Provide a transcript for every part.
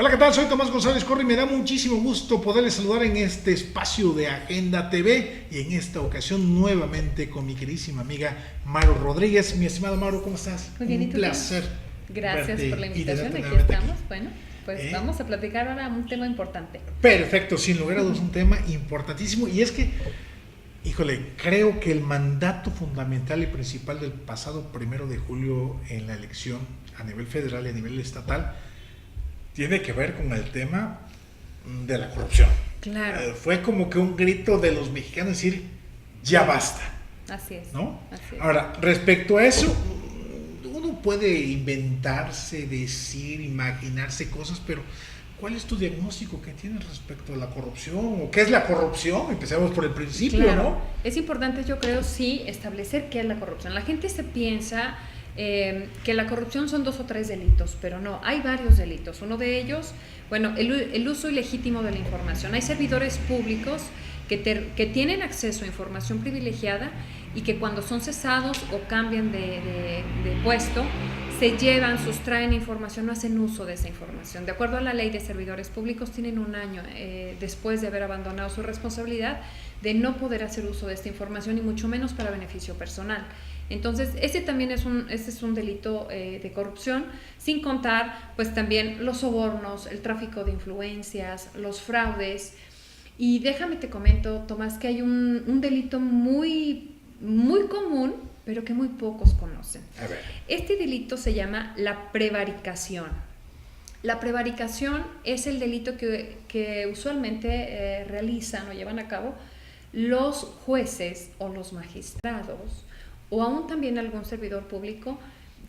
Hola, ¿qué tal? Soy Tomás González Corri y me da muchísimo gusto poderles saludar en este espacio de Agenda TV y en esta ocasión nuevamente con mi queridísima amiga Maru Rodríguez. Mi estimado Maru, ¿cómo estás? Muy bien, Un ¿y tú? placer. Gracias por la invitación, aquí estamos. Bueno, pues vamos a platicar ahora un tema importante. Perfecto, sin lugar a dudas un tema importantísimo y es que, híjole, creo que el mandato fundamental y principal del pasado 1 de julio en la elección a nivel federal y a nivel estatal tiene que ver con el tema de la corrupción. Claro. Fue como que un grito de los mexicanos decir, ya basta. Así es. ¿No? Así es. Ahora, respecto a eso, uno puede inventarse, decir, imaginarse cosas, pero ¿cuál es tu diagnóstico que tienes respecto a la corrupción? ¿O qué es la corrupción? Empecemos por el principio, claro, ¿no? Es importante, yo creo, sí, establecer qué es la corrupción. La gente se piensa que la corrupción son 2 o 3 delitos, pero no, hay varios delitos. Uno de ellos, bueno, el uso ilegítimo de la información. Hay servidores públicos que tienen acceso a información privilegiada y que cuando son cesados o cambian de puesto, se llevan, sustraen información, no hacen uso de esa información. De acuerdo a la ley de servidores públicos, tienen un año después de haber abandonado su responsabilidad de no poder hacer uso de esta información y mucho menos para beneficio personal. Entonces, ese también es un delito de corrupción, sin contar pues también los sobornos, el tráfico de influencias, los fraudes. Y déjame te comento, Tomás, que hay un delito muy, muy común, pero que muy pocos conocen. A ver. Este delito se llama la prevaricación. La prevaricación es el delito que usualmente realizan o llevan a cabo los jueces o los magistrados, o aún también algún servidor público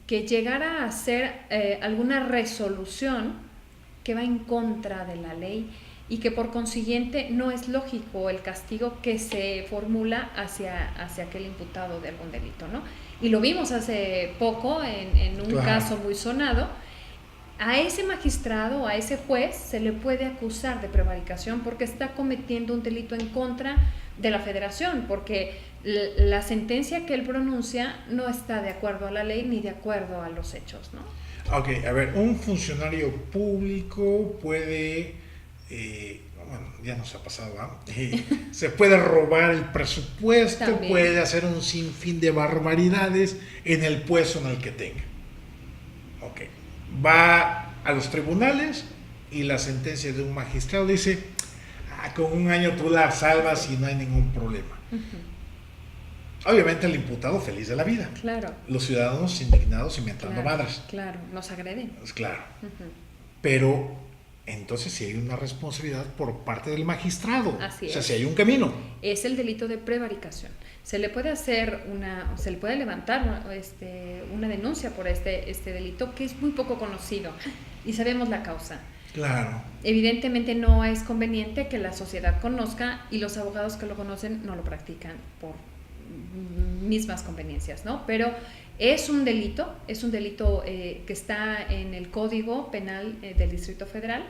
que llegara a hacer alguna resolución que va en contra de la ley y que por consiguiente no es lógico el castigo que se formula hacia aquel imputado de algún delito, ¿no? Y lo vimos hace poco en un caso muy sonado. A ese magistrado, a ese juez, se le puede acusar de prevaricación porque está cometiendo un delito en contra de la federación, porque la sentencia que él pronuncia no está de acuerdo a la ley ni de acuerdo a los hechos, ¿no? Ok, a ver, un funcionario público puede, bueno, ya nos ha pasado, se puede robar el presupuesto, También. puede hacer un sinfín de barbaridades en el puesto en el que tenga. Ok, va a los tribunales y la sentencia de un magistrado dice, con 1 año tú la salvas y no hay ningún problema. Obviamente el imputado feliz de la vida. Claro. Los ciudadanos indignados inventando madres. Claro, nos agreden. Pues claro. Pero entonces sí hay una responsabilidad por parte del magistrado. Así o sea, es. sí hay un camino. Es el delito de prevaricación. Se le puede se le puede levantar una denuncia por este delito que es muy poco conocido y sabemos la causa. Claro. Evidentemente no es conveniente que la sociedad conozca y los abogados que lo conocen no lo practican por mismas conveniencias, ¿no? Pero es un delito que está en el Código Penal del Distrito Federal.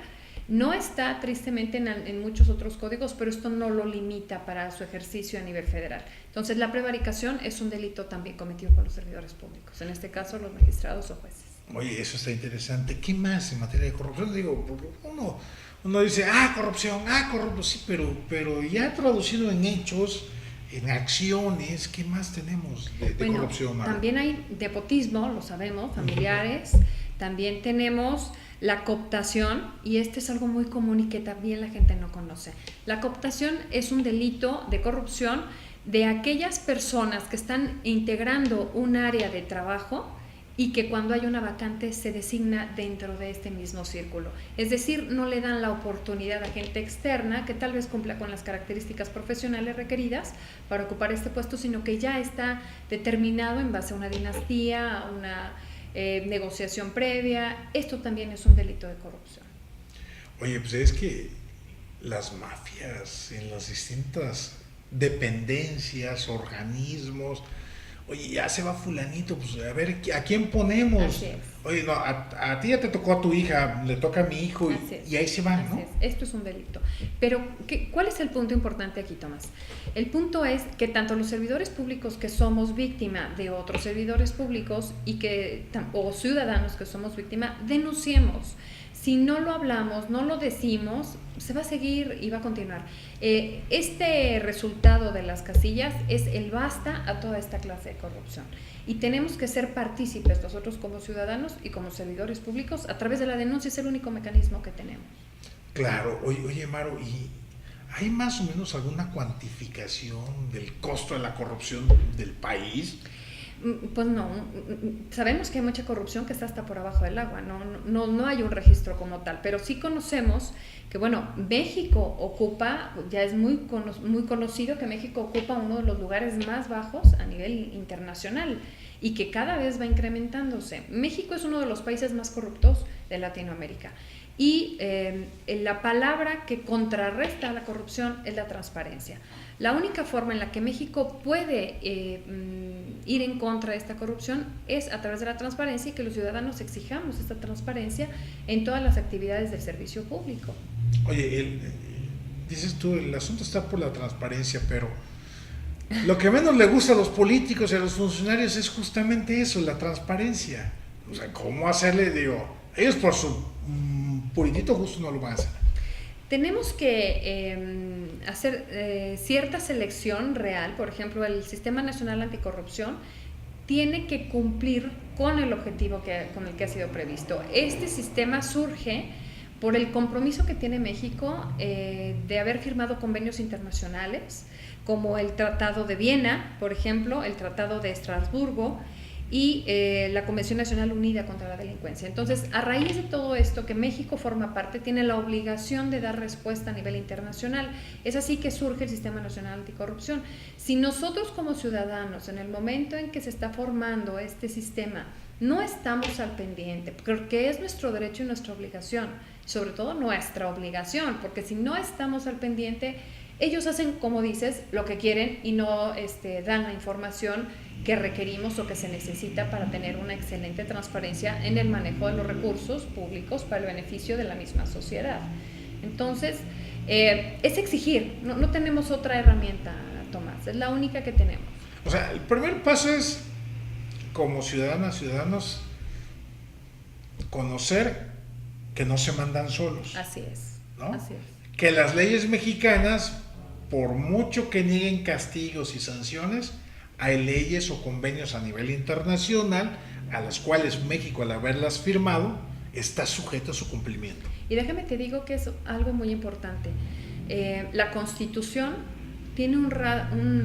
No está tristemente en muchos otros códigos, pero esto no lo limita para su ejercicio a nivel federal. Entonces la prevaricación es un delito también cometido por los servidores públicos, en este caso los magistrados o jueces. Oye, eso está interesante. ¿Qué más en materia de corrupción? Digo, porque uno dice, corrupción, sí, pero ya traducido en hechos, en acciones, ¿qué más tenemos de corrupción? También hay nepotismo, lo sabemos, familiares, también tenemos la cooptación, y este es algo muy común y que también la gente no conoce. La cooptación es un delito de corrupción de aquellas personas que están integrando un área de trabajo y que cuando hay una vacante se designa dentro de este mismo círculo. Es decir, no le dan la oportunidad a gente externa que tal vez cumpla con las características profesionales requeridas para ocupar este puesto, sino que ya está determinado en base a una dinastía, a una negociación previa. Esto también es un delito de corrupción. Oye, pues es que las mafias en las distintas dependencias, organismos, oye, ya se va fulanito, pues a ver, ¿a quién ponemos? Así es. Oye, no, a ti ya te tocó a tu hija, le toca a mi hijo y ahí se van, ¿no? Así es. Esto es un delito. Pero, ¿cuál es el punto importante aquí, Tomás? El punto es que tanto los servidores públicos que somos víctima de otros servidores públicos o ciudadanos que somos víctima, denunciemos. Si no lo hablamos, no lo decimos, se va a seguir y va a continuar. Este resultado de las casillas es el basta a toda esta clase de corrupción. Y tenemos que ser partícipes nosotros como ciudadanos y como servidores públicos a través de la denuncia, es el único mecanismo que tenemos. Claro, oye Maro, ¿y hay más o menos alguna cuantificación del costo de la corrupción del país? Pues no, sabemos que hay mucha corrupción que está hasta por abajo del agua, no hay un registro como tal, pero sí conocemos que, bueno, México ocupa, ya es muy conocido que México ocupa uno de los lugares más bajos a nivel internacional y que cada vez va incrementándose. México es uno de los países más corruptos de Latinoamérica y la palabra que contrarresta a la corrupción es la transparencia. La única forma en la que México puede ir en contra de esta corrupción es a través de la transparencia y que los ciudadanos exijamos esta transparencia en todas las actividades del servicio público. Oye, dices tú, el asunto está por la transparencia, pero lo que menos le gusta a los políticos y a los funcionarios es justamente eso, la transparencia. O sea, ¿cómo hacerle? Digo, ellos por su puritito gusto no lo van a hacer. Tenemos que hacer cierta selección real. Por ejemplo, el Sistema Nacional Anticorrupción tiene que cumplir con el objetivo con el que ha sido previsto. Este sistema surge por el compromiso que tiene México de haber firmado convenios internacionales, como el Tratado de Viena, por ejemplo, el Tratado de Estrasburgo, y la Convención Nacional Unida contra la Delincuencia. Entonces, a raíz de todo esto que México forma parte, tiene la obligación de dar respuesta a nivel internacional. Es así que surge el Sistema Nacional Anticorrupción. Si nosotros como ciudadanos, en el momento en que se está formando este sistema, no estamos al pendiente, porque es nuestro derecho y nuestra obligación, sobre todo nuestra obligación, porque si no estamos al pendiente, ellos hacen, como dices, lo que quieren y no dan la información que requerimos o que se necesita para tener una excelente transparencia en el manejo de los recursos públicos para el beneficio de la misma sociedad. Entonces, es exigir, no tenemos otra herramienta, Tomás, es la única que tenemos. O sea, el primer paso es, como ciudadanos, conocer que no se mandan solos. Así es, ¿no? Así es. Que las leyes mexicanas, por mucho que nieguen castigos y sanciones, hay leyes o convenios a nivel internacional a las cuales México, al haberlas firmado, está sujeto a su cumplimiento. Y déjame te digo que es algo muy importante. La Constitución tiene un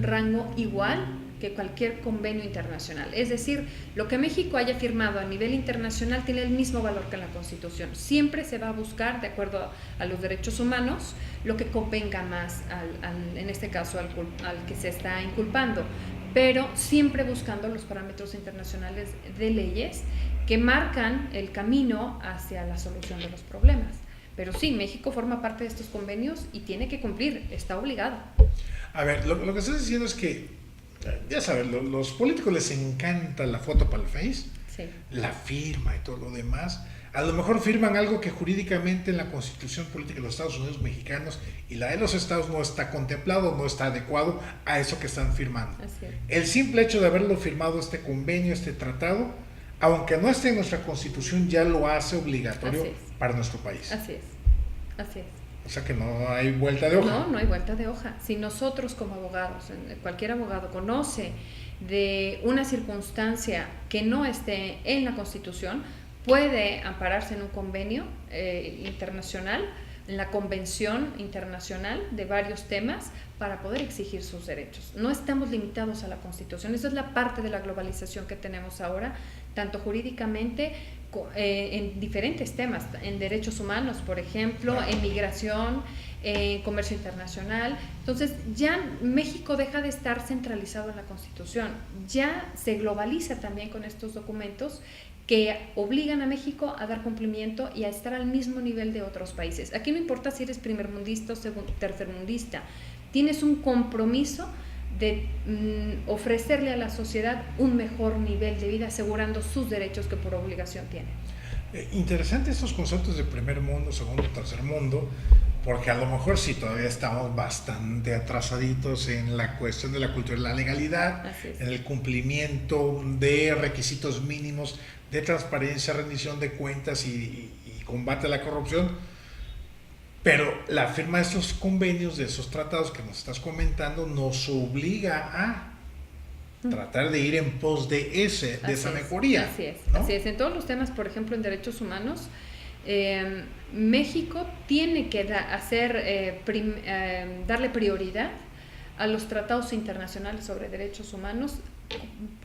rango igual que cualquier convenio internacional. Es decir, lo que México haya firmado a nivel internacional tiene el mismo valor que la Constitución. Siempre se va a buscar, de acuerdo a los derechos humanos, lo que convenga más, en este caso, al que se está inculpando, pero siempre buscando los parámetros internacionales de leyes que marcan el camino hacia la solución de los problemas. Pero sí, México forma parte de estos convenios y tiene que cumplir, está obligado. A ver, lo que estás diciendo es que, ya sabes, los políticos les encanta la foto para el Face, Sí. la firma y todo lo demás. A lo mejor firman algo que jurídicamente en la Constitución Política de los Estados Unidos mexicanos y la de los estados no está contemplado, no está adecuado a eso que están firmando. Así es. El simple hecho de haberlo firmado, este convenio, este tratado, aunque no esté en nuestra Constitución, ya lo hace obligatorio para nuestro país. Así es, así es. O sea que no hay vuelta de hoja. No hay vuelta de hoja. Si nosotros como abogados, cualquier abogado conoce de una circunstancia que no esté en la Constitución, puede ampararse en un convenio internacional, en la Convención Internacional de varios temas para poder exigir sus derechos. No estamos limitados a la Constitución. Esa es la parte de la globalización que tenemos ahora, tanto jurídicamente en diferentes temas, en derechos humanos, por ejemplo, en migración, en comercio internacional. Entonces ya México deja de estar centralizado en la Constitución, ya se globaliza también con estos documentos que obligan a México a dar cumplimiento y a estar al mismo nivel de otros países. Aquí no importa si eres primermundista o tercermundista, tienes un compromiso de ofrecerle a la sociedad un mejor nivel de vida, asegurando sus derechos que por obligación tiene. Interesante estos conceptos de primer mundo, segundo, tercer mundo, porque a lo mejor sí todavía estamos bastante atrasaditos en la cuestión de la cultura de la legalidad, en el cumplimiento de requisitos mínimos de transparencia, rendición de cuentas y combate a la corrupción, pero la firma de esos convenios, de esos tratados que nos estás comentando, nos obliga a tratar de ir en pos de esa mejoría. Así es, ¿no? así es. En todos los temas, por ejemplo, en derechos humanos, México tiene que darle prioridad a los tratados internacionales sobre derechos humanos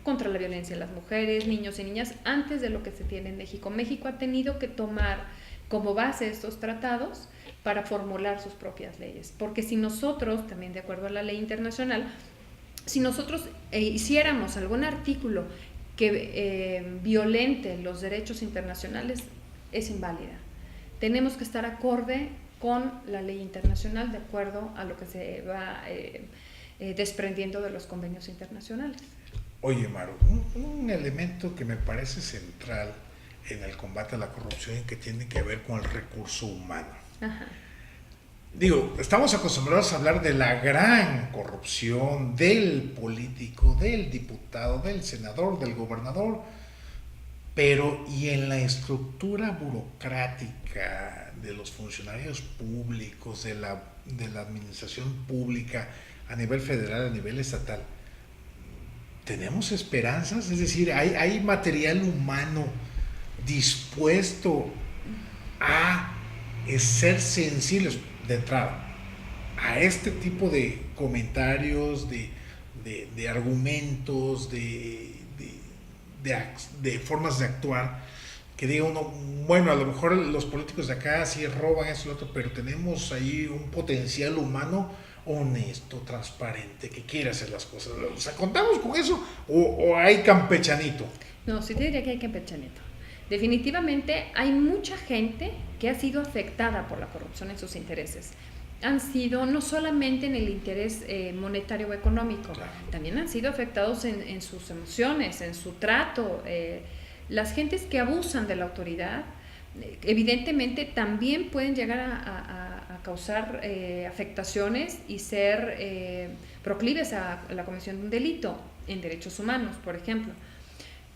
contra la violencia de las mujeres, niños y niñas, antes de lo que se tiene en México. México ha tenido que tomar como base estos tratados para formular sus propias leyes, porque si nosotros, también de acuerdo a la ley internacional, si nosotros hiciéramos algún artículo que violente los derechos internacionales, es inválida. Tenemos que estar acorde con la ley internacional de acuerdo a lo que se va desprendiendo de los convenios internacionales. Oye, Maru, un elemento que me parece central en el combate a la corrupción y que tiene que ver con el recurso humano. Ajá. Digo, estamos acostumbrados a hablar de la gran corrupción del político, del diputado, del senador, del gobernador, pero ¿y en la estructura burocrática de los funcionarios públicos, de la administración pública a nivel federal, a nivel estatal? ¿Tenemos esperanzas? Es decir, ¿hay material humano dispuesto a ser sensibles de entrada a este tipo de comentarios, de argumentos, de formas de actuar, que diga uno, bueno, a lo mejor los políticos de acá sí roban eso y lo otro, pero tenemos ahí un potencial humano honesto, transparente, que quiere hacer las cosas? O sea, ¿contamos con eso o hay campechanito? No, sí te diría que hay campechanito. Definitivamente hay mucha gente que ha sido afectada por la corrupción en sus intereses. Han sido no solamente en el interés monetario o económico, claro, también han sido afectados en sus emociones, en su trato. Las gentes que abusan de la autoridad, evidentemente también pueden llegar a causar afectaciones y ser proclives a la comisión de un delito en derechos humanos, por ejemplo.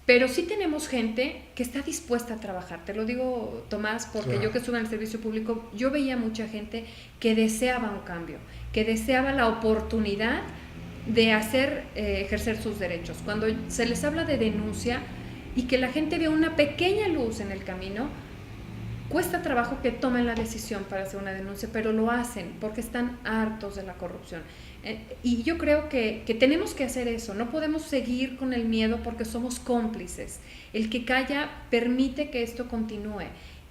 Pero sí tenemos gente que está dispuesta a trabajar. Te lo digo, Tomás, porque claro, yo que estuve en el servicio público, yo veía mucha gente que deseaba un cambio, que deseaba la oportunidad de ejercer sus derechos. Cuando se les habla de denuncia y que la gente ve una pequeña luz en el camino, cuesta trabajo que tomen la decisión para hacer una denuncia, pero lo hacen porque están hartos de la corrupción. Y yo creo que tenemos que hacer eso, no podemos seguir con el miedo porque somos cómplices. El que calla permite que esto continúe.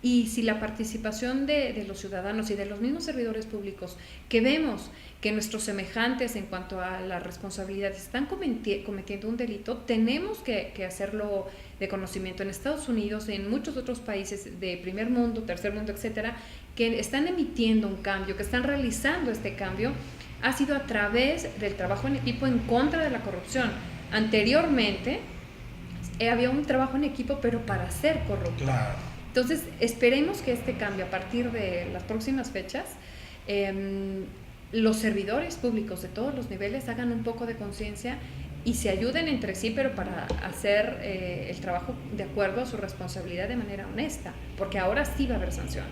Y si la participación de los ciudadanos y de los mismos servidores públicos, que vemos que nuestros semejantes en cuanto a las responsabilidades están cometiendo un delito, tenemos que hacerlo de conocimiento. En Estados Unidos, en muchos otros países de primer mundo, tercer mundo, etcétera, que están emitiendo un cambio, que están realizando este cambio, ha sido a través del trabajo en equipo en contra de la corrupción. Anteriormente había un trabajo en equipo, pero para ser corrupto. Claro. Entonces, esperemos que este cambio, a partir de las próximas fechas, los servidores públicos de todos los niveles hagan un poco de conciencia y se ayuden entre sí, pero para hacer el trabajo de acuerdo a su responsabilidad de manera honesta, porque ahora sí va a haber sanciones.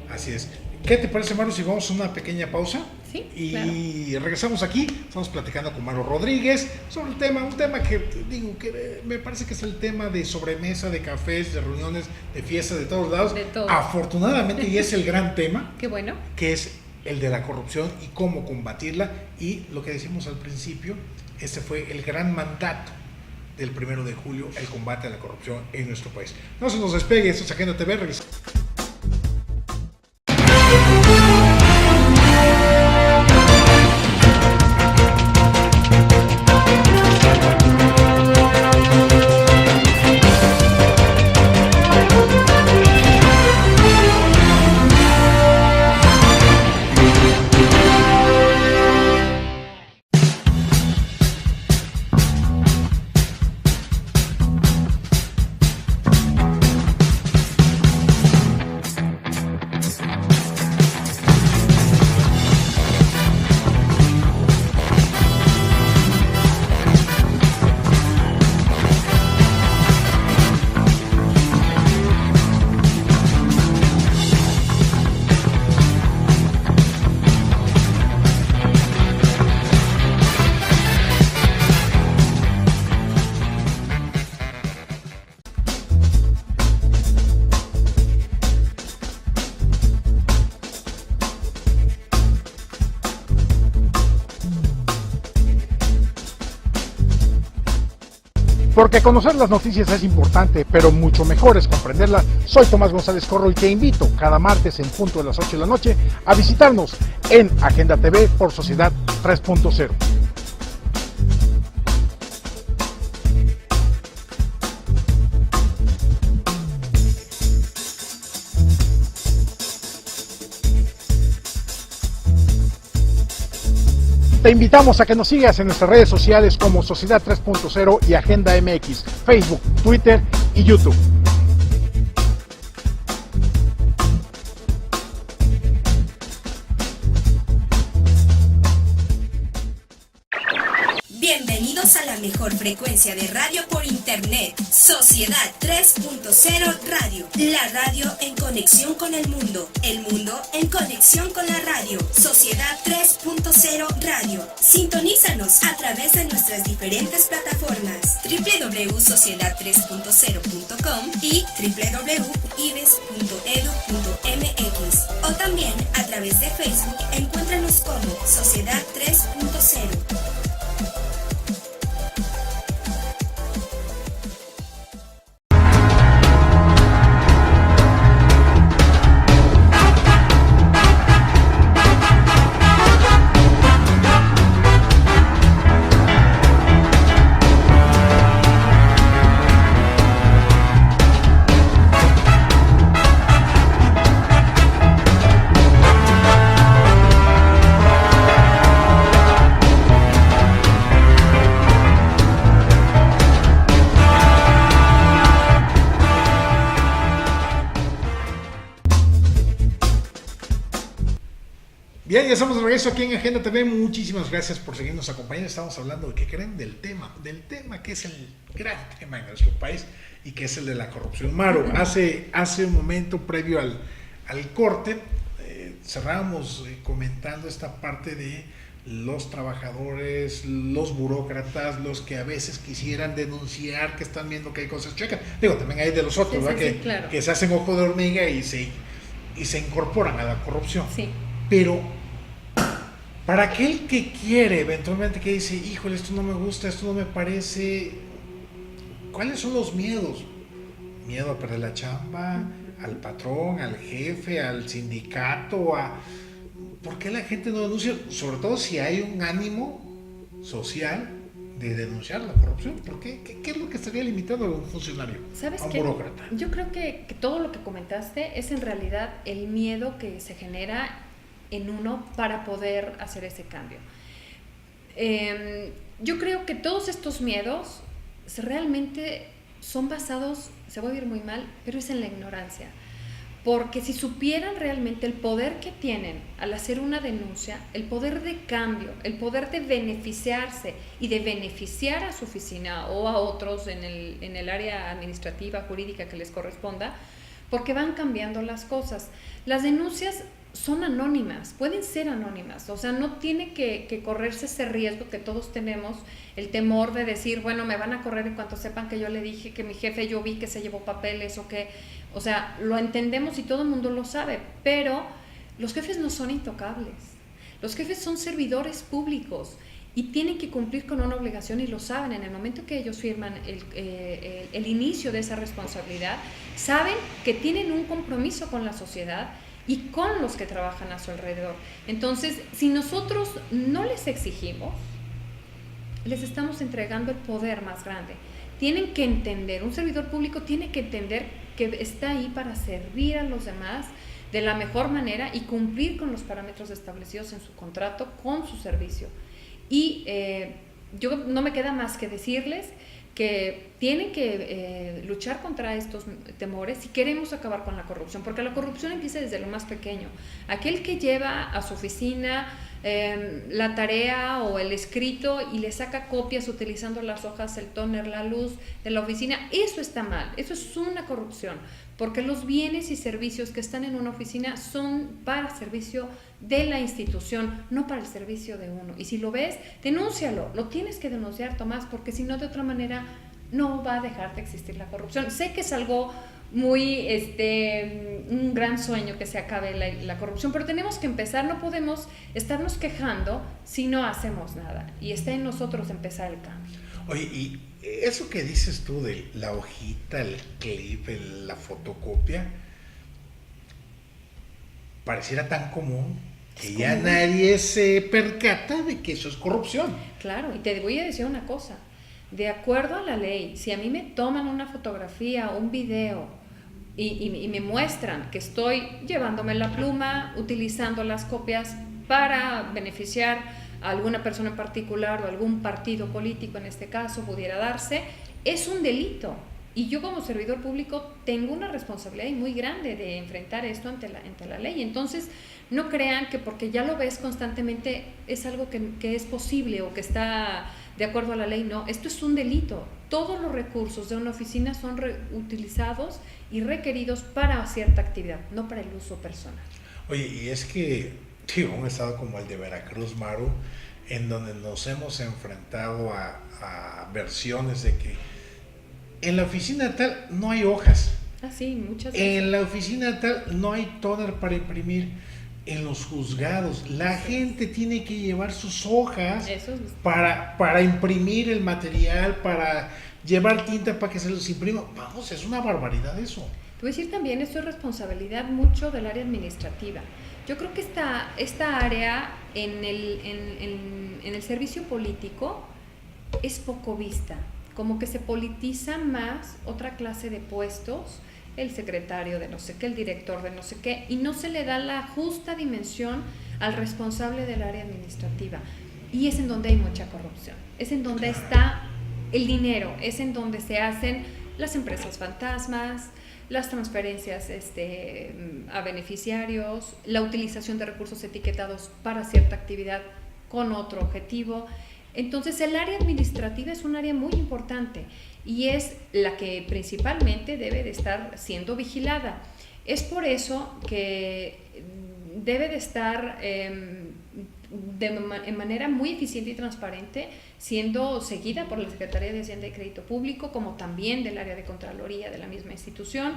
Así es. ¿Qué te parece, Maru, si vamos a una pequeña pausa? Sí, y claro, regresamos aquí. Estamos platicando con Maru Rodríguez sobre un tema que digo que me parece que es el tema de sobremesa, de cafés, de reuniones, de fiestas, de todos lados. De todo. Afortunadamente, y es el gran tema. Qué bueno. Que es el de la corrupción y cómo combatirla. Y lo que decimos al principio, este fue el gran mandato del 1 de julio, el combate a la corrupción en nuestro país. No se nos despegue, esto es Agenda TV. Regresamos. Porque conocer las noticias es importante, pero mucho mejor es comprenderlas. Soy Tomás González Corro y te invito cada martes en punto de las 8 de la noche a visitarnos en Agenda TV por Sociedad 3.0. Te invitamos a que nos sigas en nuestras redes sociales como Sociedad 3.0 y Agenda MX, Facebook, Twitter y YouTube. Bienvenidos a la mejor frecuencia de radio por internet, Sociedad 3.0 Radio. La radio en conexión con el mundo en conexión con la radio. Sociedad 3.0 Radio. Sintonízanos a través de nuestras diferentes plataformas www.sociedad3.0.com y www.ibes.edu.mx o también a través de Facebook. Encuéntranos como Sociedad 3.0. Bien, ya estamos de regreso aquí en Agenda TV. Muchísimas gracias por seguirnos acompañando. Estamos hablando de qué creen del tema que es el gran tema en nuestro país y que es el de la corrupción. Maru, hace un momento previo al corte, cerrábamos comentando esta parte de los trabajadores, los burócratas, los que a veces quisieran denunciar que están viendo que hay cosas checas. Digo, también hay de los otros, ¿verdad? Sí, claro. Que se hacen ojo de hormiga y se incorporan a la corrupción. Sí. Pero para aquel que quiere eventualmente, que dice, híjole, esto no me gusta, esto no me parece, ¿cuáles son los miedos? Miedo a perder la chamba, al patrón, al jefe, al sindicato, ¿por qué la gente no denuncia? Sobre todo si hay un ánimo social de denunciar la corrupción. ¿Por qué? ¿Qué es lo que estaría limitando a un funcionario? ¿Sabes a un qué? burócrata? Yo creo que todo lo que comentaste es en realidad el miedo que se genera en uno para poder hacer ese cambio. Yo creo que todos estos miedos realmente son basados, se va a oír muy mal, pero es en la ignorancia. Porque si supieran realmente el poder que tienen al hacer una denuncia, el poder de cambio, el poder de beneficiarse y de beneficiar a su oficina o a otros en el área administrativa, jurídica que les corresponda, porque van cambiando las cosas. Las denuncias son anónimas, pueden ser anónimas, o sea, no tiene que correrse ese riesgo que todos tenemos, el temor de decir, bueno, me van a correr en cuanto sepan que yo le dije que mi jefe, yo vi que se llevó papeles o sea, lo entendemos y todo el mundo lo sabe, pero los jefes no son intocables, los jefes son servidores públicos y tienen que cumplir con una obligación y lo saben. En el momento que ellos firman el inicio de esa responsabilidad, saben que tienen un compromiso con la sociedad y con los que trabajan a su alrededor. Entonces, si nosotros no les exigimos, les estamos entregando el poder más grande. Tienen que entender, un servidor público tiene que entender que está ahí para servir a los demás de la mejor manera y cumplir con los parámetros establecidos en su contrato con su servicio. Y yo no me queda más que decirles que tienen que luchar contra estos temores si queremos acabar con la corrupción, porque la corrupción empieza desde lo más pequeño. Aquel que lleva a su oficina la tarea o el escrito y le saca copias utilizando las hojas, el tóner, la luz de la oficina, eso está mal, eso es una corrupción, porque los bienes y servicios que están en una oficina son para servicio de la institución, no para el servicio de uno. Y si lo ves, denúncialo, lo tienes que denunciar, Tomás, porque si no, de otra manera no va a dejar de existir la corrupción. Sé que es algo muy, un gran sueño que se acabe la corrupción, pero tenemos que empezar, no podemos estarnos quejando si no hacemos nada, y está en nosotros empezar el cambio. Oye, eso que dices tú de la hojita, el clip, la fotocopia, pareciera tan común que ya nadie se percata de que eso es corrupción. Claro, y te voy a decir una cosa. De acuerdo a la ley, si a mí me toman una fotografía o un video y me muestran que estoy llevándome la pluma, utilizando las copias para beneficiar a alguna persona en particular o algún partido político en este caso pudiera darse, es un delito. Y yo como servidor público tengo una responsabilidad muy grande de enfrentar esto ante la ley. Entonces, no crean que porque ya lo ves constantemente es algo que es posible o que está de acuerdo a la ley. No, esto es un delito. Todos los recursos de una oficina son utilizados y requeridos para cierta actividad, no para el uso personal. Oye, y es que, digo, un estado como el de Veracruz, Maru, en donde nos hemos enfrentado a versiones de que en la oficina tal no hay hojas. Ah, sí, muchas veces. En la oficina tal no hay tóner para imprimir. En los juzgados, la gente tiene que llevar sus hojas para imprimir el material, para llevar tinta para que se los imprima. Vamos, es una barbaridad eso. Te voy a decir también, esto es responsabilidad mucho del área administrativa. Yo creo que esta área en el servicio político es poco vista, como que se politiza más otra clase de puestos, el secretario de no sé qué, el director de no sé qué, y no se le da la justa dimensión al responsable del área administrativa. Y es en donde hay mucha corrupción, es en donde está el dinero, es en donde se hacen las empresas fantasmas, las transferencias a beneficiarios, la utilización de recursos etiquetados para cierta actividad con otro objetivo. Entonces el área administrativa es un área muy importante y es la que principalmente debe de estar siendo vigilada. Es por eso que debe de estar en manera muy eficiente y transparente, siendo seguida por la Secretaría de Hacienda y Crédito Público, como también del área de Contraloría de la misma institución,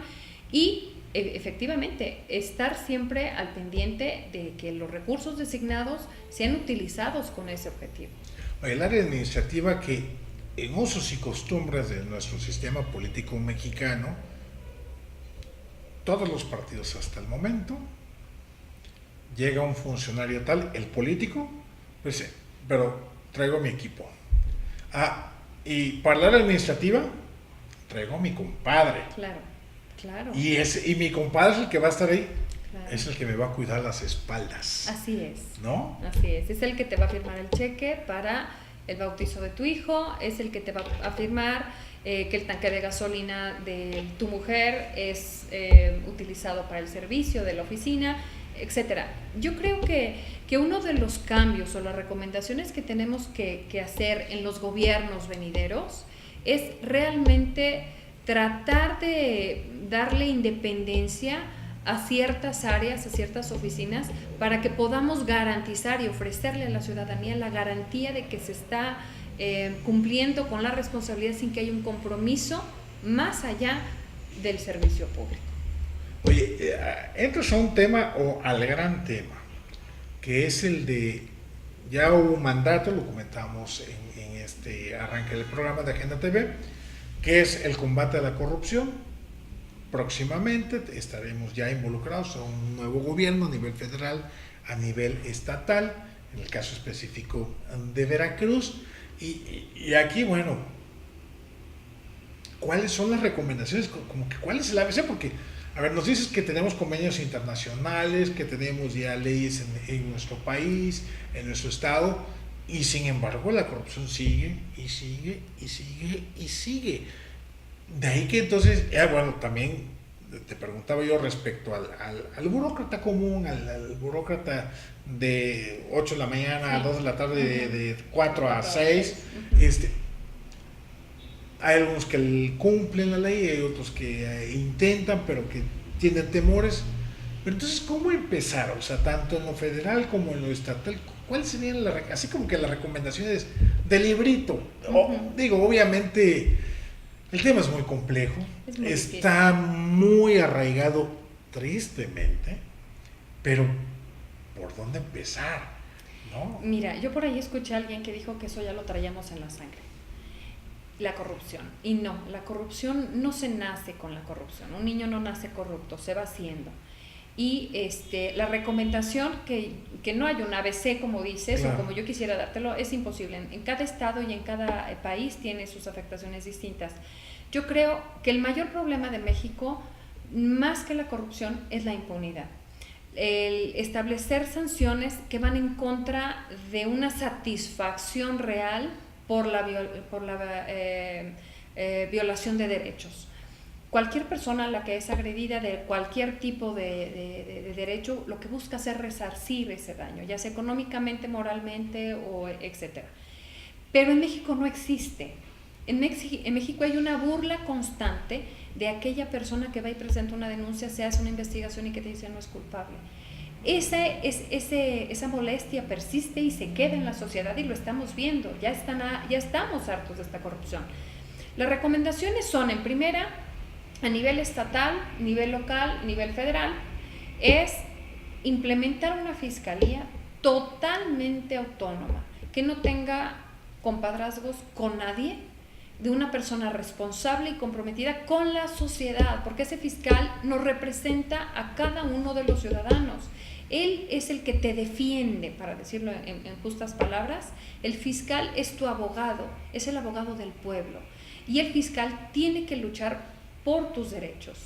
y efectivamente estar siempre al pendiente de que los recursos designados sean utilizados con ese objetivo. El área administrativa, que en usos y costumbres de nuestro sistema político mexicano, todos los partidos hasta el momento, llega un funcionario tal, el político, pues, pero traigo mi equipo. Y para la área administrativa, traigo a mi compadre. Claro. Y mi compadre es el que va a estar ahí. Claro. Es el que me va a cuidar las espaldas. Así es. ¿No? Así es el que te va a firmar el cheque para el bautizo de tu hijo, es el que te va a firmar que el tanque de gasolina de tu mujer es utilizado para el servicio de la oficina, etcétera. Yo creo que uno de los cambios o las recomendaciones que tenemos que hacer en los gobiernos venideros es realmente tratar de darle independencia a ciertas áreas, a ciertas oficinas, para que podamos garantizar y ofrecerle a la ciudadanía la garantía de que se está cumpliendo con la responsabilidad sin que haya un compromiso más allá del servicio público. Oye, entras a un tema o al gran tema, que es el de, ya hubo un mandato, lo comentamos en este arranque del programa de Agenda TV, que es el combate a la corrupción. Próximamente estaremos ya involucrados a un nuevo gobierno a nivel federal, a nivel estatal, en el caso específico de Veracruz. Y aquí, bueno, ¿cuáles son las recomendaciones? Como que ¿cuál es el ABC? Porque, a ver, nos dices que tenemos convenios internacionales, que tenemos ya leyes en nuestro país, en nuestro estado, y sin embargo la corrupción sigue y sigue y sigue y sigue. De ahí que entonces, bueno, también te preguntaba yo respecto al burócrata común, al burócrata de 8 de la mañana a 2 de la tarde, de 4 a 6. Hay algunos que cumplen la ley, hay otros que intentan, pero que tienen temores. Pero entonces, ¿cómo empezar? O sea, tanto en lo federal como en lo estatal, ¿cuáles serían así como que las recomendaciones del librito? Digo, obviamente el tema es muy complejo, está muy arraigado tristemente, pero ¿por dónde empezar? ¿No? Mira, yo por ahí escuché a alguien que dijo que eso ya lo traíamos en la sangre. la corrupción. Y no, la corrupción no se nace con la corrupción. Un niño no nace corrupto, se va haciendo. Y la recomendación, que no hay un ABC como dices, claro, o como yo quisiera dártelo, es imposible. En cada estado y en cada país tiene sus afectaciones distintas. Yo creo que el mayor problema de México, más que la corrupción, es la impunidad. El establecer sanciones que van en contra de una satisfacción real por la violación de derechos. Cualquier persona a la que es agredida de cualquier tipo de derecho, lo que busca es resarcir ese daño, ya sea económicamente, moralmente o etcétera. Pero en México no existe. En México hay una burla constante de aquella persona que va y presenta una denuncia, se hace una investigación y que te dice no es culpable. Esa molestia persiste y se queda en la sociedad y lo estamos viendo, ya estamos hartos de esta corrupción. Las recomendaciones son, en primera, a nivel estatal, nivel local, nivel federal, es implementar una fiscalía totalmente autónoma, que no tenga compadrazgos con nadie, de una persona responsable y comprometida con la sociedad, porque ese fiscal nos representa a cada uno de los ciudadanos. Él es el que te defiende, para decirlo en justas palabras. El fiscal es tu abogado, es el abogado del pueblo. Y el fiscal tiene que luchar por tus derechos.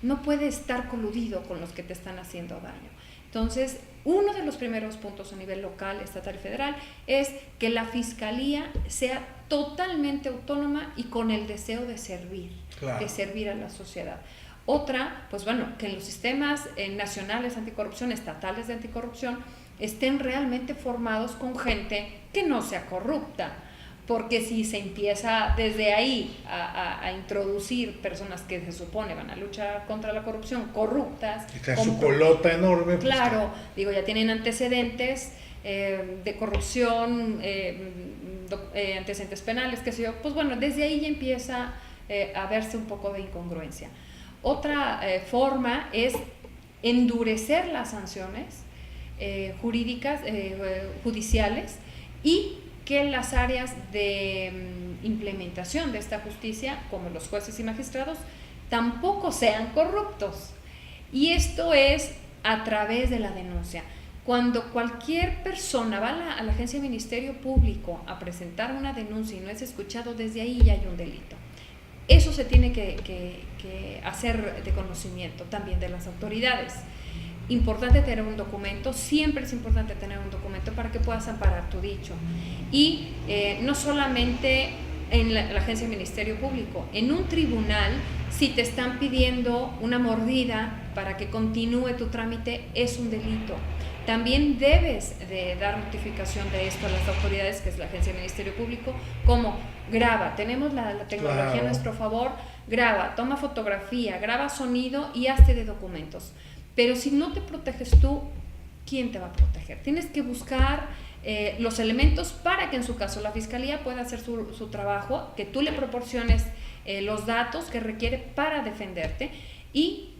No puede estar coludido con los que te están haciendo daño. Entonces, uno de los primeros puntos a nivel local, estatal y federal es que la fiscalía sea totalmente autónoma y con el deseo de servir, claro, de servir a la sociedad. Otra, pues bueno, que en los sistemas nacionales de anticorrupción, estatales de anticorrupción, estén realmente formados con gente que no sea corrupta, porque si se empieza desde ahí a introducir personas que se supone van a luchar contra la corrupción, corruptas, con su colota enorme, claro, pues, digo, ya tienen antecedentes de corrupción, antecedentes penales, qué sé yo, pues bueno, desde ahí ya empieza a verse un poco de incongruencia. Otra forma es endurecer las sanciones jurídicas, judiciales, y que las áreas de implementación de esta justicia, como los jueces y magistrados, tampoco sean corruptos. Y esto es a través de la denuncia. Cuando cualquier persona va a la agencia de Ministerio Público a presentar una denuncia y no es escuchado, desde ahí ya hay un delito. Eso se tiene que hacer de conocimiento también de las autoridades. Importante tener un documento, siempre es importante tener un documento para que puedas amparar tu dicho. Y no solamente en la agencia de Ministerio Público, en un tribunal, si te están pidiendo una mordida para que continúe tu trámite, es un delito. También debes de dar notificación de esto a las autoridades, que es la agencia de Ministerio Público, como graba, tenemos la tecnología, claro, a nuestro favor, graba, toma fotografía, graba sonido y hazte de documentos. Pero si no te proteges tú, ¿quién te va a proteger? Tienes que buscar los elementos para que en su caso la fiscalía pueda hacer su trabajo, que tú le proporciones los datos que requiere para defenderte y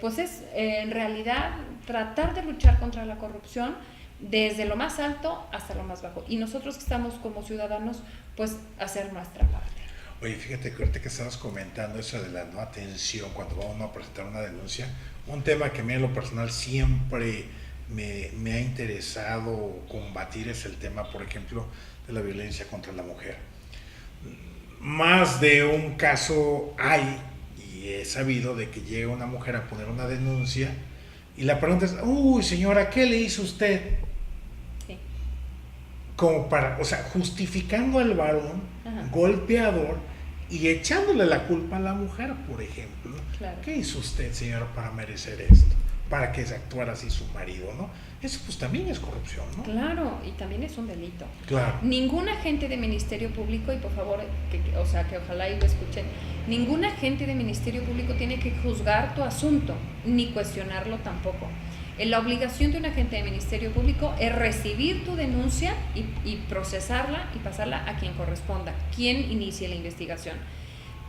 pues es en realidad tratar de luchar contra la corrupción desde lo más alto hasta lo más bajo. Y nosotros que estamos como ciudadanos, pues hacer nuestra parte. Oye, fíjate que ahorita que estabas comentando eso de la no atención cuando vamos a presentar una denuncia, un tema que a mí en lo personal siempre me ha interesado combatir es el tema, por ejemplo, de la violencia contra la mujer. Más de un caso hay, y he sabido de que llega una mujer a poner una denuncia y la pregunta es, uy señora, ¿qué le hizo usted? Sí. Como para, o sea, justificando al varón, ajá, golpeador, y echándole la culpa a la mujer, por ejemplo. Claro. ¿Qué hizo usted, señora, para merecer esto? Para que se actuara así su marido, ¿no? Eso pues también es corrupción, ¿no? Claro, y también es un delito. Claro. Ningún agente de Ministerio Público, y por favor, que ojalá y lo escuchen, ningún agente de Ministerio Público tiene que juzgar tu asunto, ni cuestionarlo tampoco. La obligación de un agente de Ministerio Público es recibir tu denuncia y procesarla y pasarla a quien corresponda, quien inicie la investigación.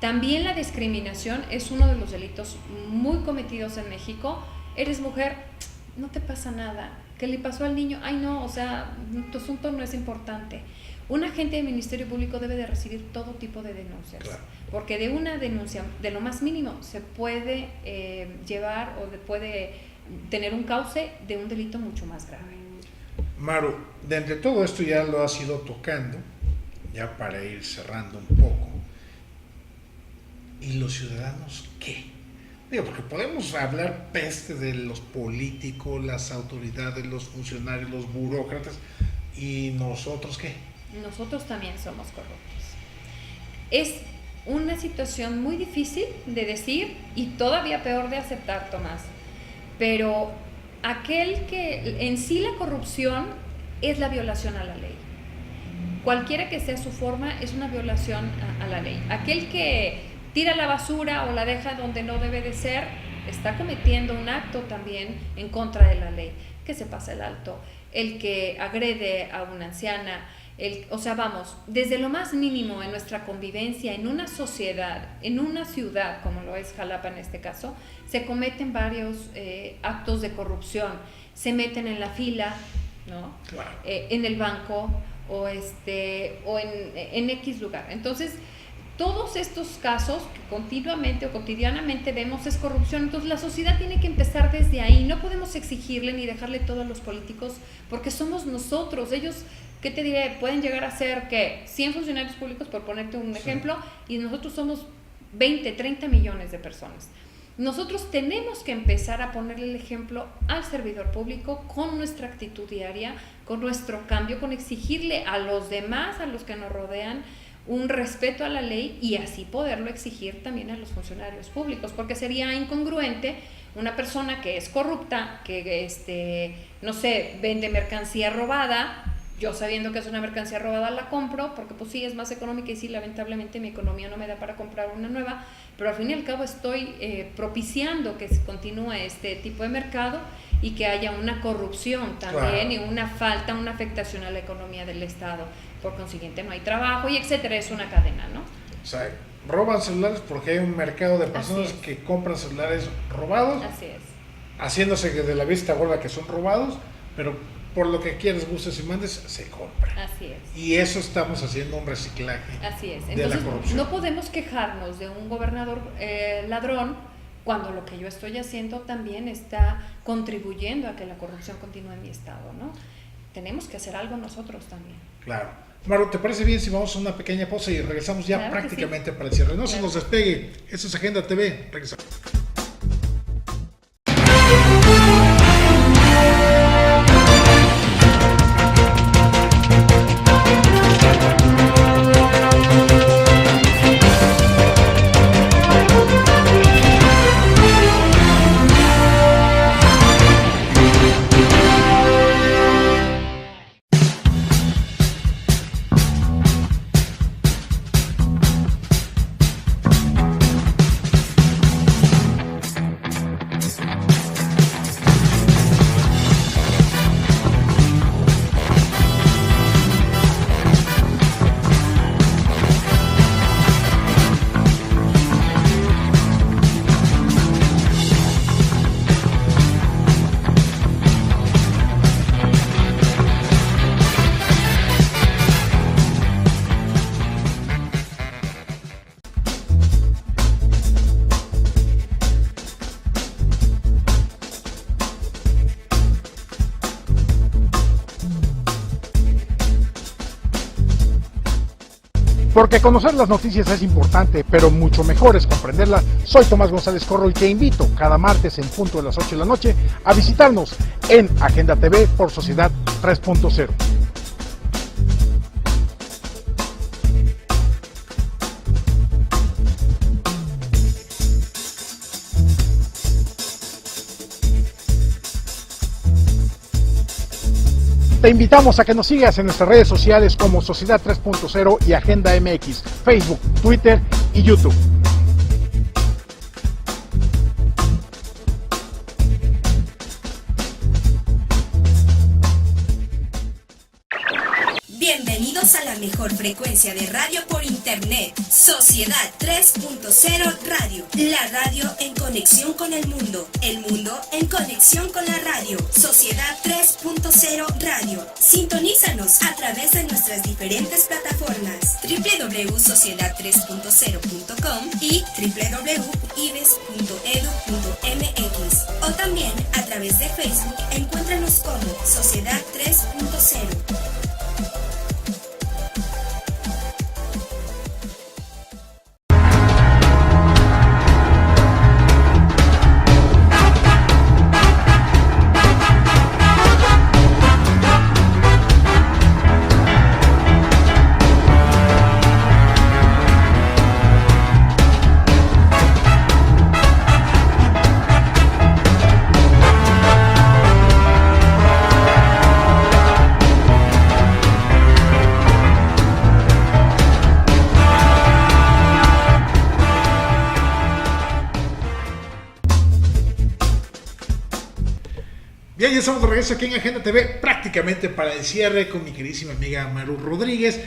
También la discriminación es uno de los delitos muy cometidos en México. Eres mujer, no te pasa nada. ¿Qué le pasó al niño? Ay no, o sea, tu asunto no es importante. un agente del Ministerio Público debe de recibir todo tipo de denuncias, Claro. porque de una denuncia, de lo más mínimo, se puede llevar o puede tener un cauce de un delito mucho más grave. Maru, de entre todo esto ya lo has ido tocando, ya para ir cerrando un poco. ¿Y los ciudadanos qué? Digo, porque podemos hablar peste de los políticos, las autoridades, los funcionarios, los burócratas, ¿y nosotros qué? Nosotros también somos corruptos. Es una situación muy difícil de decir y todavía peor de aceptar, Tomás, pero aquel que en sí la corrupción es la violación a la ley. Cualquiera que sea su forma es una violación a la ley. Aquel que tira la basura o la deja donde no debe de ser está cometiendo un acto también en contra de la ley, que se pasa el alto, el que agrede a una anciana, o sea, vamos, desde lo más mínimo en nuestra convivencia, en una sociedad, en una ciudad, como lo es Jalapa en este caso, se cometen varios actos de corrupción. Se meten en la fila, ¿no? Claro. En el banco o en X lugar. Entonces, todos estos casos que continuamente o cotidianamente vemos es corrupción. Entonces, la sociedad tiene que empezar desde ahí. No podemos exigirle ni dejarle todo a los políticos porque somos nosotros. Ellos, ¿qué te diré? Pueden llegar a ser que 100 funcionarios públicos, por ponerte un ejemplo, y nosotros somos 20, 30 millones de personas. Nosotros tenemos que empezar a ponerle el ejemplo al servidor público con nuestra actitud diaria, con nuestro cambio, con exigirle a los demás, a los que nos rodean, un respeto a la ley y así poderlo exigir también a los funcionarios públicos, porque sería incongruente una persona que es corrupta, que no sé, vende mercancía robada. Yo sabiendo que es una mercancía robada la compro porque pues sí es más económica y sí lamentablemente mi economía no me da para comprar una nueva, pero al fin y al cabo estoy propiciando que continúe este tipo de mercado y que haya una corrupción también, claro, y una afectación a la economía del Estado. Por consiguiente no hay trabajo y etcétera, es una cadena, ¿no? O sea, roban celulares porque hay un mercado de personas que compran celulares robados. Así es. Haciéndose de la vista gorda que son robados, pero por lo que quieres, gustes y mandes, se compra. Así es. Y eso estamos haciendo un reciclaje. Así es. De entonces, la corrupción. No podemos quejarnos de un gobernador ladrón cuando lo que yo estoy haciendo también está contribuyendo a que la corrupción continúe en mi estado, ¿no? Tenemos que hacer algo nosotros también. Claro. Maru, ¿te parece bien si vamos a una pequeña pausa y regresamos ya claro prácticamente para el cierre? No se claro. nos despegue. Esto es Agenda TV. Regresamos. Porque conocer las noticias es importante, pero mucho mejor es comprenderlas. Soy Tomás González Corro y te invito cada martes en punto de las 8 de la noche a visitarnos en Agenda TV por Sociedad 3.0. Te invitamos a que nos sigas en nuestras redes sociales como Sociedad 3.0 y Agenda MX, Facebook, Twitter y YouTube. Bienvenidos a la mejor frecuencia frecuencia de radio por internet. Sociedad 3.0 Radio. La radio en conexión con el mundo en conexión con la radio. Sociedad 3.0 Radio. Sintonízanos a través de nuestras diferentes plataformas www.sociedad3.0.com y www.ibes.edu.mx, o también a través de Facebook. Encuéntranos como Sociedad 3.0. Bien, ya estamos de regreso aquí en Agenda TV, prácticamente para el cierre con mi queridísima amiga Maru Rodríguez,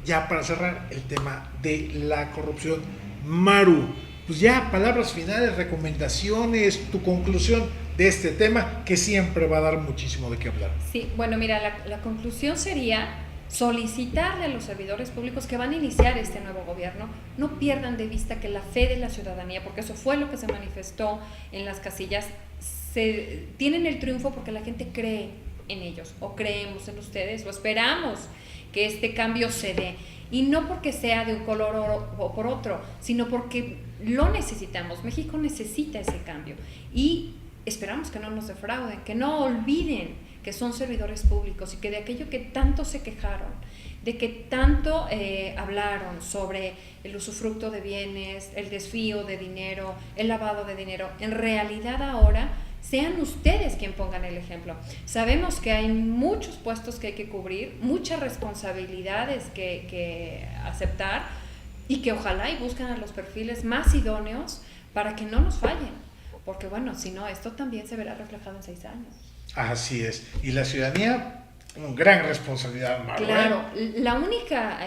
ya para cerrar el tema de la corrupción. Maru, pues ya palabras finales, recomendaciones, tu conclusión de este tema que siempre va a dar muchísimo de qué hablar. Sí, bueno, mira, la conclusión sería solicitarle a los servidores públicos que van a iniciar este nuevo gobierno, no pierdan de vista que la fe de la ciudadanía, porque eso fue lo que se manifestó en las casillas, tienen el triunfo porque la gente cree en ellos, o creemos en ustedes, o esperamos que este cambio se dé, y no porque sea de un color o por otro, sino porque lo necesitamos. México necesita ese cambio, y esperamos que no nos defrauden, que no olviden que son servidores públicos y que de aquello que tanto se quejaron, de que tanto hablaron sobre el usufructo de bienes, el desvío de dinero, el lavado de dinero, en realidad ahora sean ustedes quien pongan el ejemplo. Sabemos que hay muchos puestos que hay que cubrir, muchas responsabilidades que aceptar, y que ojalá y busquen a los perfiles más idóneos para que no nos fallen, porque bueno, si no, esto también se verá reflejado en 6 años. Así es, y la ciudadanía, una gran responsabilidad, Maru. Claro, la única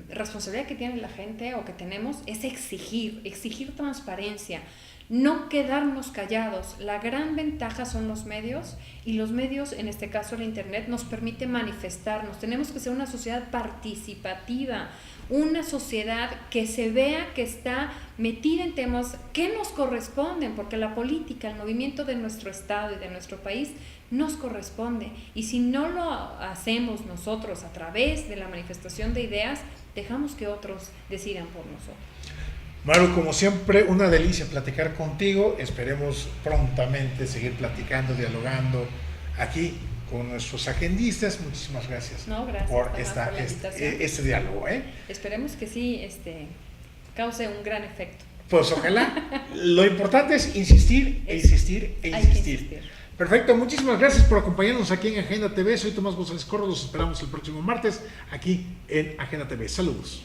responsabilidad que tiene la gente o que tenemos es exigir transparencia, no quedarnos callados. La gran ventaja son los medios, y los medios, en este caso el internet, nos permite manifestarnos. Tenemos que ser una sociedad participativa, una sociedad que se vea que está metida en temas que nos corresponden, porque la política, el movimiento de nuestro estado y de nuestro país nos corresponde, y si no lo hacemos nosotros a través de la manifestación de ideas, dejamos que otros decidan por nosotros. Maru, como siempre, una delicia platicar contigo. Esperemos prontamente seguir platicando, dialogando aquí con nuestros agendistas. Muchísimas gracias, gracias por la este diálogo. Esperemos que sí cause un gran efecto. Pues ojalá. Lo importante es insistir e insistir e insistir. Perfecto, muchísimas gracias por acompañarnos aquí en Agenda TV. Soy Tomás González Corro, los esperamos el próximo martes aquí en Agenda TV. Saludos.